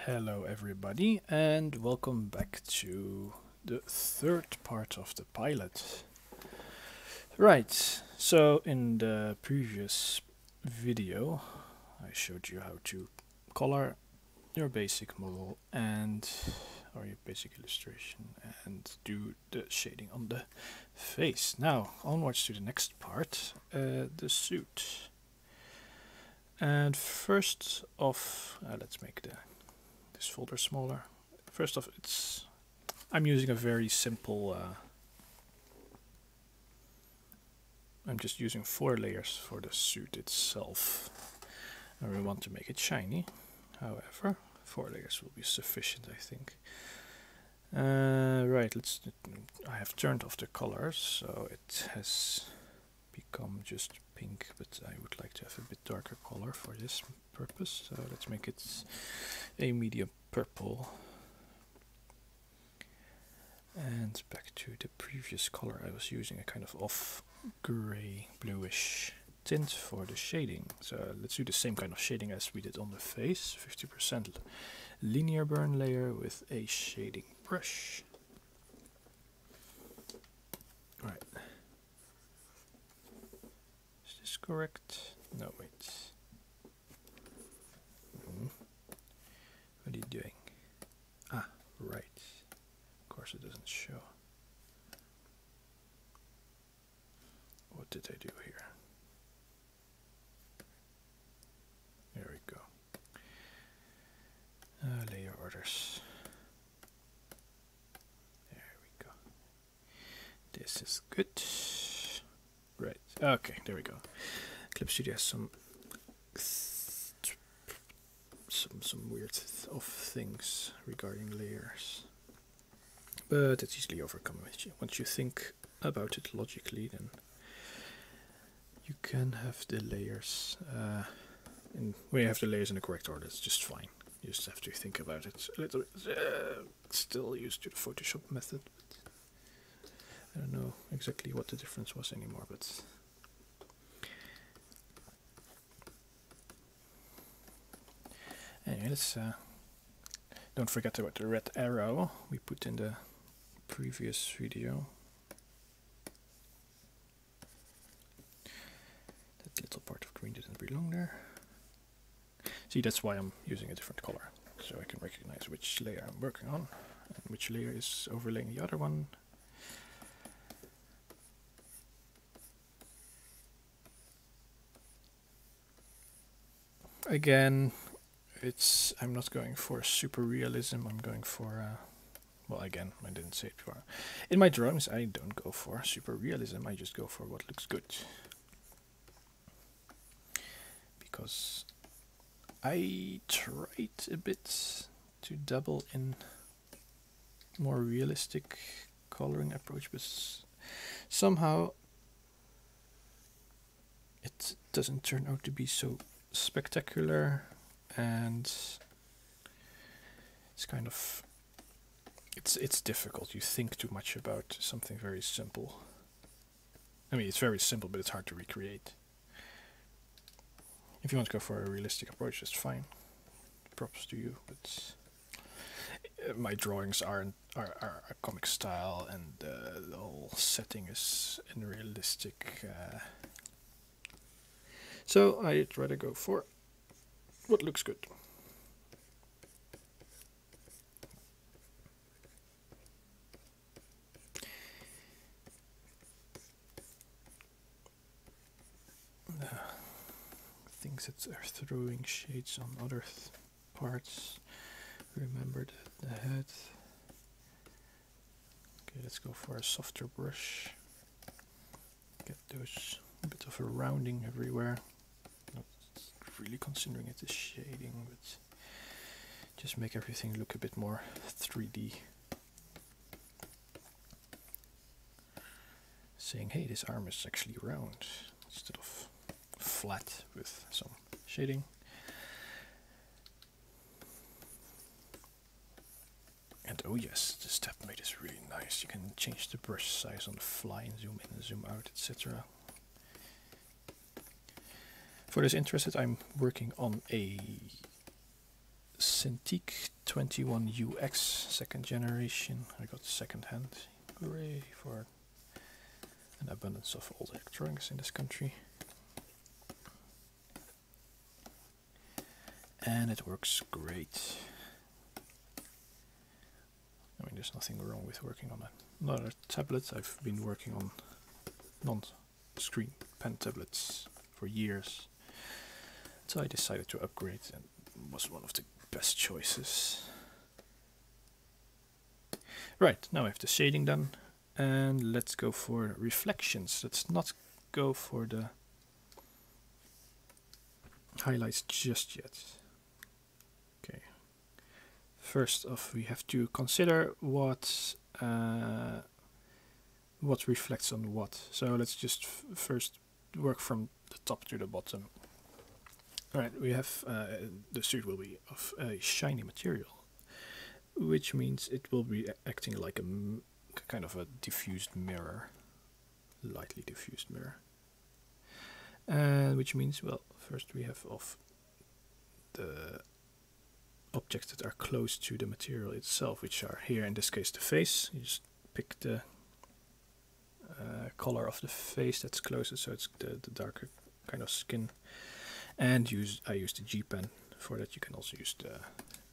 Hello everybody and welcome back to the third part of the pilot. Right, so in the previous video I showed you how to color your basic model or your basic illustration and do the shading on the face. Now onwards to the next part, the suit. And first off, let's make this folder smaller. First off, I'm using a very simple. I'm just using 4 layers for the suit itself. And we want to make it shiny. However, 4 layers will be sufficient, I think. Right, I have turned off the colors, so it has become just pink, but I would like to have a bit darker color for this purpose. So let's make it a medium purple. And back to the previous color, I was using a kind of off gray bluish tint for the shading. So let's do the same kind of shading as we did on the face. 50% linear burn layer with a shading brush. Right. Is this correct? No, wait. What are you doing? Ah, right. Of course it doesn't show. What did I do here? There we go. Layer orders. There we go. This is good. Right. Okay, there we go. Clip Studio has some weird things regarding layers, but it's easily overcome. Once you think about it logically, then you can have the layers. When you have the layers in the correct order, it's just fine. You just have to think about it a little bit. Still used to the Photoshop method, but I don't know exactly what the difference was anymore. But anyway, let's don't forget about the red arrow we put in the previous video. That little part of green didn't belong there. See, that's why I'm using a different color, so I can recognize which layer I'm working on and which layer is overlaying the other one. Again, I'm not going for super realism. I'm going for well, again, I didn't say it before. In my drawings, I don't go for super realism. I just go for what looks good, because I tried a bit to dabble in more realistic coloring approach, but somehow it doesn't turn out to be so spectacular, and it's kind of it's difficult. You think too much about something very simple. I mean, it's very simple, but it's hard to recreate. If you want to go for a realistic approach, that's fine. Props to you, but my drawings are a comic style, and the whole setting is unrealistic. So I'd rather go for what looks good. Things that are throwing shades on other parts. Remember the head. Okay, let's go for a softer brush. Get those a bit of a rounding everywhere. Not really considering it as shading, but just make everything look a bit more 3D. Saying, hey, this arm is actually round instead of flat with some shading. And oh yes, the step mate is really nice. You can change the brush size on the fly and zoom in and zoom out, etc. For those interested, I'm working on a Cintiq 21UX, second generation. I got second hand. Hooray for an abundance of old electronics in this country. And it works great. I mean, there's nothing wrong with working on another tablet. I've been working on non-screen pen tablets for years. So I decided to upgrade, and it was one of the best choices. Right, now I have the shading done, and let's go for reflections. Let's not go for the highlights just yet. Okay. First off, we have to consider what reflects on what. So let's just first work from the top to the bottom. Alright, we have the suit will be of a shiny material, which means it will be acting like a kind of a diffused mirror, lightly diffused mirror. And which means, well, first we have of the objects that are close to the material itself, which are here in this case the face. You just pick the color of the face that's closest, so it's the darker kind of skin. And I use the G pen for that. You can also use the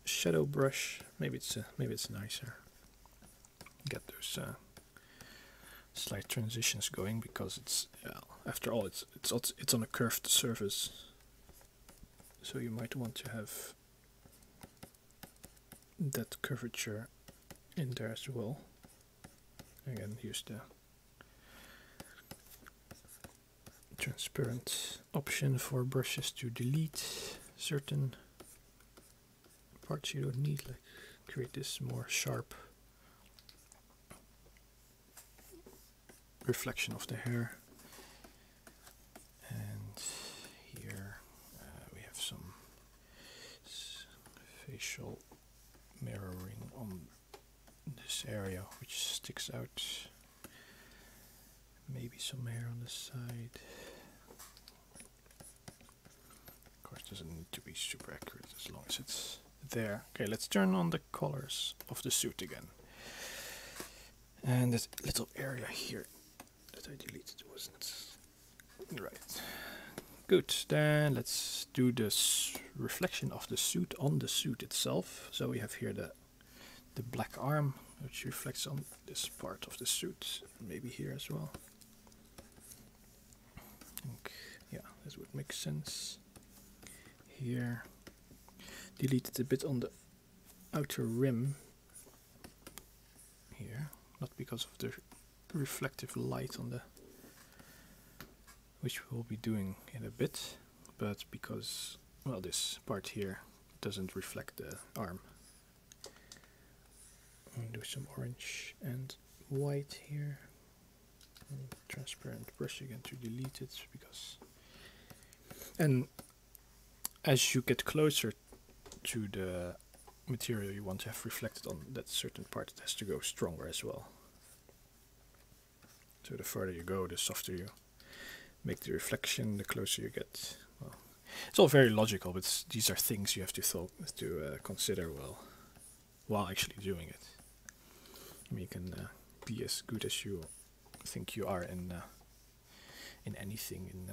shadow brush. Maybe it's nicer. Get those slight transitions going, because it's after all it's on a curved surface, so you might want to have that curvature in there as well. Again, use the transparent option for brushes to delete certain parts you don't need, like create this more sharp reflection of the hair. And here we have some facial mirroring on this area, which sticks out. Maybe some hair on the side. Of course, doesn't need to be super accurate as long as it's there. Okay, let's turn on the colors of the suit again. And this little area here that I deleted wasn't right. Good, then let's do this reflection of the suit on the suit itself. So we have here the black arm, which reflects on this part of the suit, maybe here as well. Yeah, this would make sense. Here, deleted a bit on the outer rim here, not because of the reflective light on the, which we'll be doing in a bit, but because, well, this part here doesn't reflect the arm. I'll do some orange and white here. And transparent brush again to delete it, because, and as you get closer to the material you want to have reflected on, that certain part, it has to go stronger as well. So the further you go, the softer you make the reflection, the closer you get. Well, it's all very logical, but these are things you have to consider while actually doing it. I mean, you can be as good as you think you are in anything in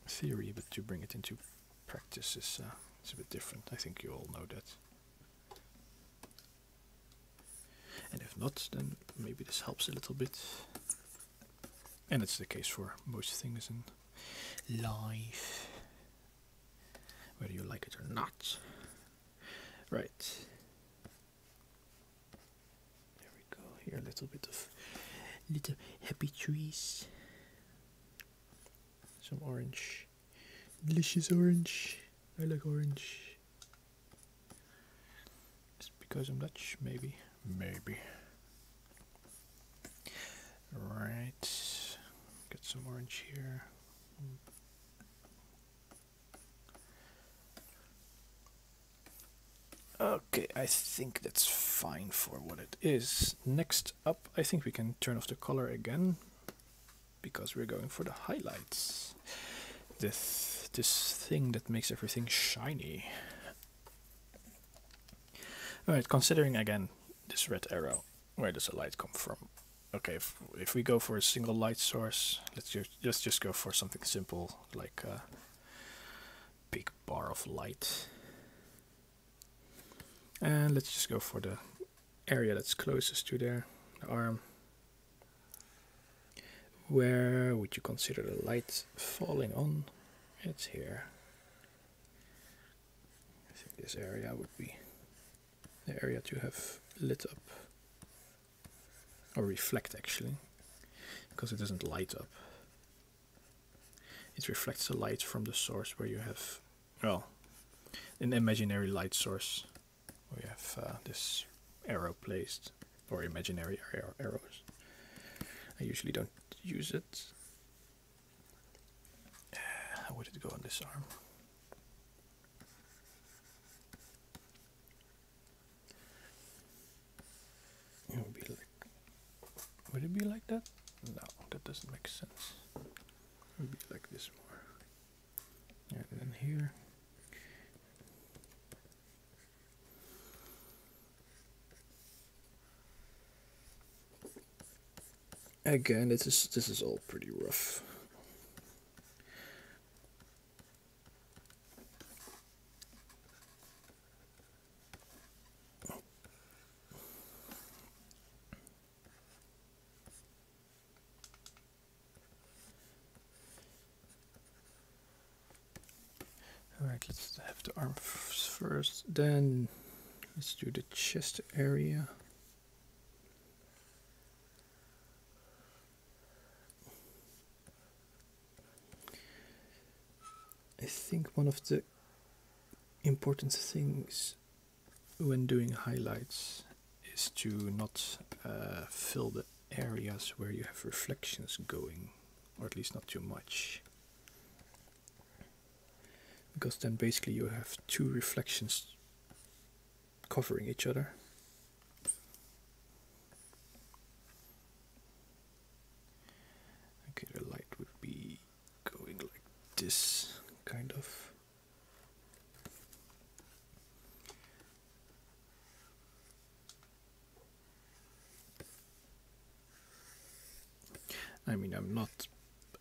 theory, but to bring it into practice is it's a bit different. I think you all know that. And if not, then maybe this helps a little bit. And it's the case for most things in life, whether you like it or not. Right. There we go. Here a little bit of little happy trees. Some orange. Delicious orange. I like orange. Just because I'm Dutch, maybe. Maybe. Right. Get some orange here. Okay, I think that's fine for what it is. Next up, I think we can turn off the color again, because we're going for the highlights. This thing that makes everything shiny. Alright, considering again this red arrow, where does the light come from? Okay, if we go for a single light source, let's just go for something simple like a big bar of light. And let's just go for the area that's closest to the arm. Where would you consider the light falling on? It's here. I think this area would be the area to have lit up. Or reflect actually, because it doesn't light up. It reflects the light from the source where you have, well, an imaginary light source where you have this arrow placed, or imaginary arrows. I usually don't use it. How would it go on this arm? It would be like, would it be like that? No, that doesn't make sense. It would be like this more. And then here. Again, this is all pretty rough. Alright, let's have the arms first, then let's do the chest area. I think one of the important things when doing highlights is to not fill the areas where you have reflections going, or at least not too much. Because then basically you have two reflections covering each other. Okay, the light would be going like this, kind of. I mean, I'm not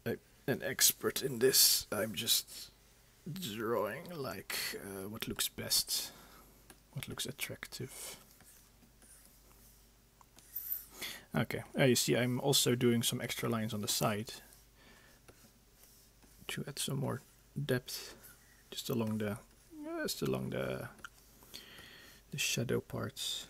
an expert in this, I'm just drawing like what looks best, what looks attractive. Okay, you see I'm also doing some extra lines on the side to add some more depth just along the shadow parts.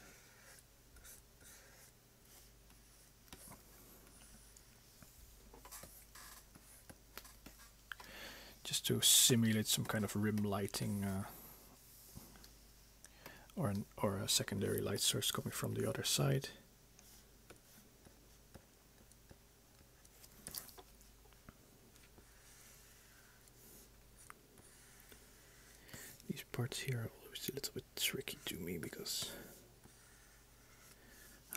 Just to simulate some kind of rim lighting or a secondary light source coming from the other side. These parts here are always a little bit tricky to me because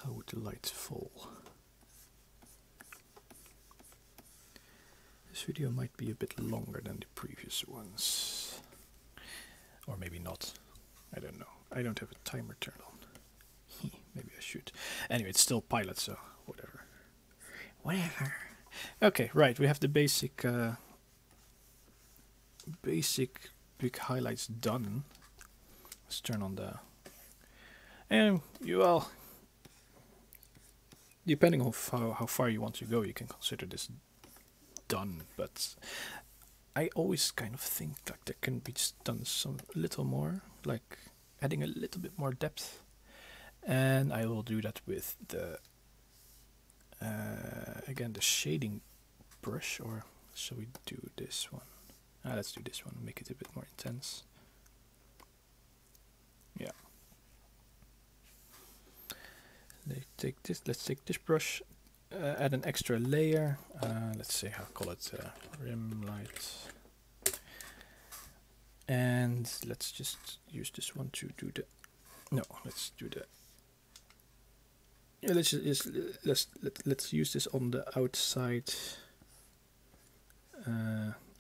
how would the light fall? This video might be a bit longer than the previous ones. Or maybe not. I don't know. I don't have a timer turned on. Maybe I should. Anyway, it's still Pilot, so whatever. Whatever. Okay, right. We have the basic big highlights done. Let's turn on the... And well, depending on how far you want to go, you can consider this done, but I always kind of think like there can be done some little more, like adding a little bit more depth, and I will do that with the again the shading brush, or shall we do this one? Let's do this one, make it a bit more intense. Yeah. Let's take this brush, add an extra layer. Let's say I'll call it rim light, and let's just use this one to do the. No, let's do the. Yeah, let's use this on the outside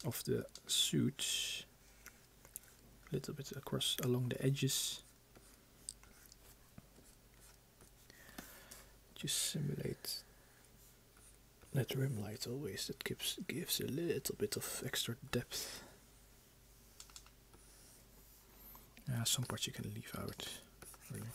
of the suit, a little bit across along the edges. just simulate that rim light always. That gives a little bit of extra depth. Some parts you can leave out, really.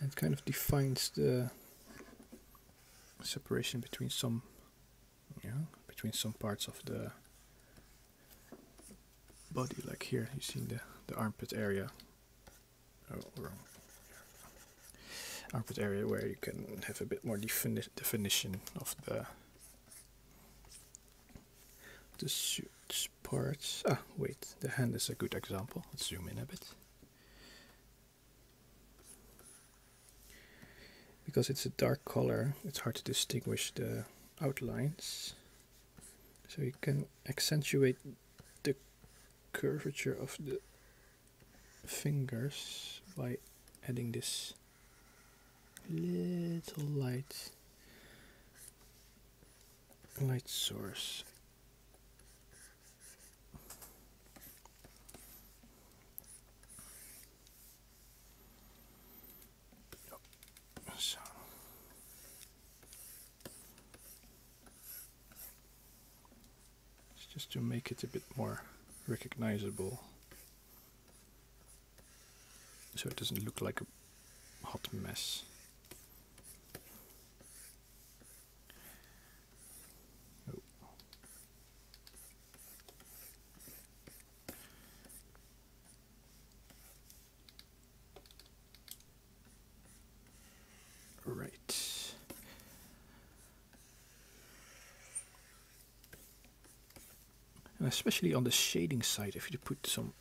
And it kind of defines the separation between some, between some parts of the body. Like here, you see the armpit area. Oh, wrong. Armpit area where you can have a bit more definition of the suit parts. Ah, wait, the hand is a good example. Let's zoom in a bit. Because it's a dark color, it's hard to distinguish the outlines. So you can accentuate the curvature of the fingers by adding this little light source. So it's just to make it a bit more recognizable, so it doesn't look like a hot mess. Oh. Right. And especially on the shading side, if you put some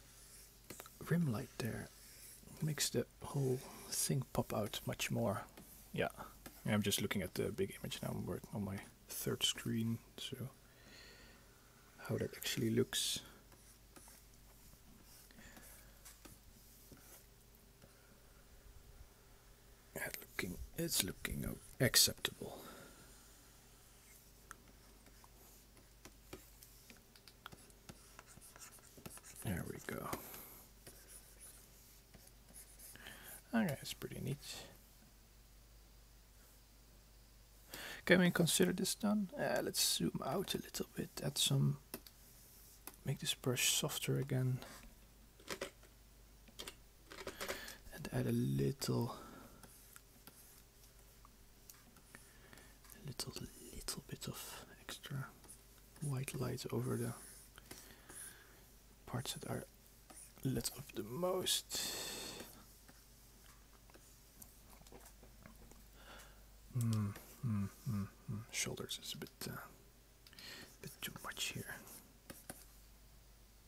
rim light there, it makes the whole thing pop out much more. Yeah, I'm just looking at the big image now. I'm working on my third screen, so how that actually looks. It's looking acceptable. There we go. Okay, it's pretty neat. Can we consider this done? Let's zoom out a little bit, add some, make this brush softer again, and add a little bit of extra white light over the parts that are lit up the most. Shoulders is a bit too much here.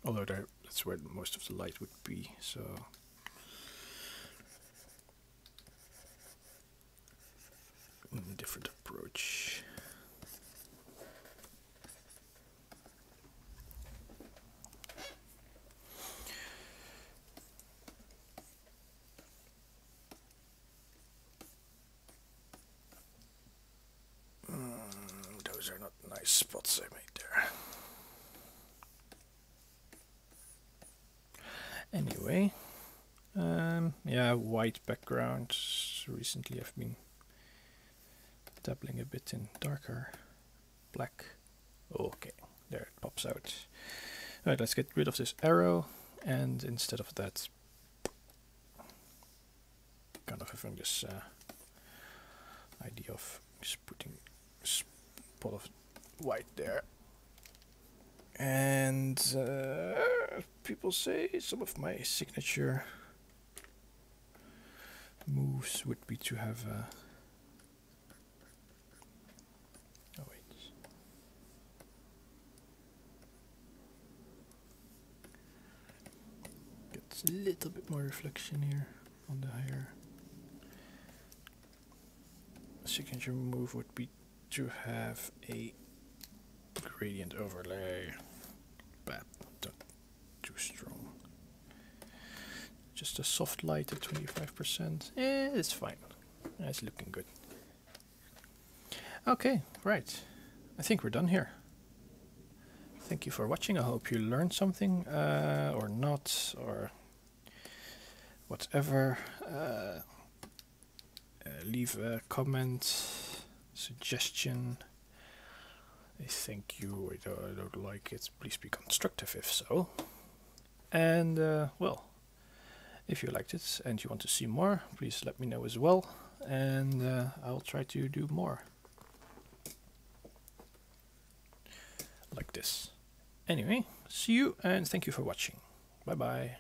Although that's where most of the light would be, so different approach. Those are not nice spots I made there. Anyway, yeah, white background. Recently I've been dabbling a bit in darker black. Okay, there it pops out. Alright, let's get rid of this arrow, and instead of that, kind of having this idea of just putting a spot of white there. And people say some of my signature moves would be to have a... Oh wait. Gets a little bit more reflection here on the hair. Signature move would be to have a gradient overlay, but not too strong. Just a soft light at 25%. It's fine. It's looking good. Okay, right. I think we're done here. Thank you for watching. I hope you learned something, or not, or whatever. Leave a comment, suggestion. I thank you, I don't like it. Please be constructive if so. And, well, if you liked it and you want to see more, please let me know as well. And I'll try to do more like this. Anyway, see you and thank you for watching. Bye bye.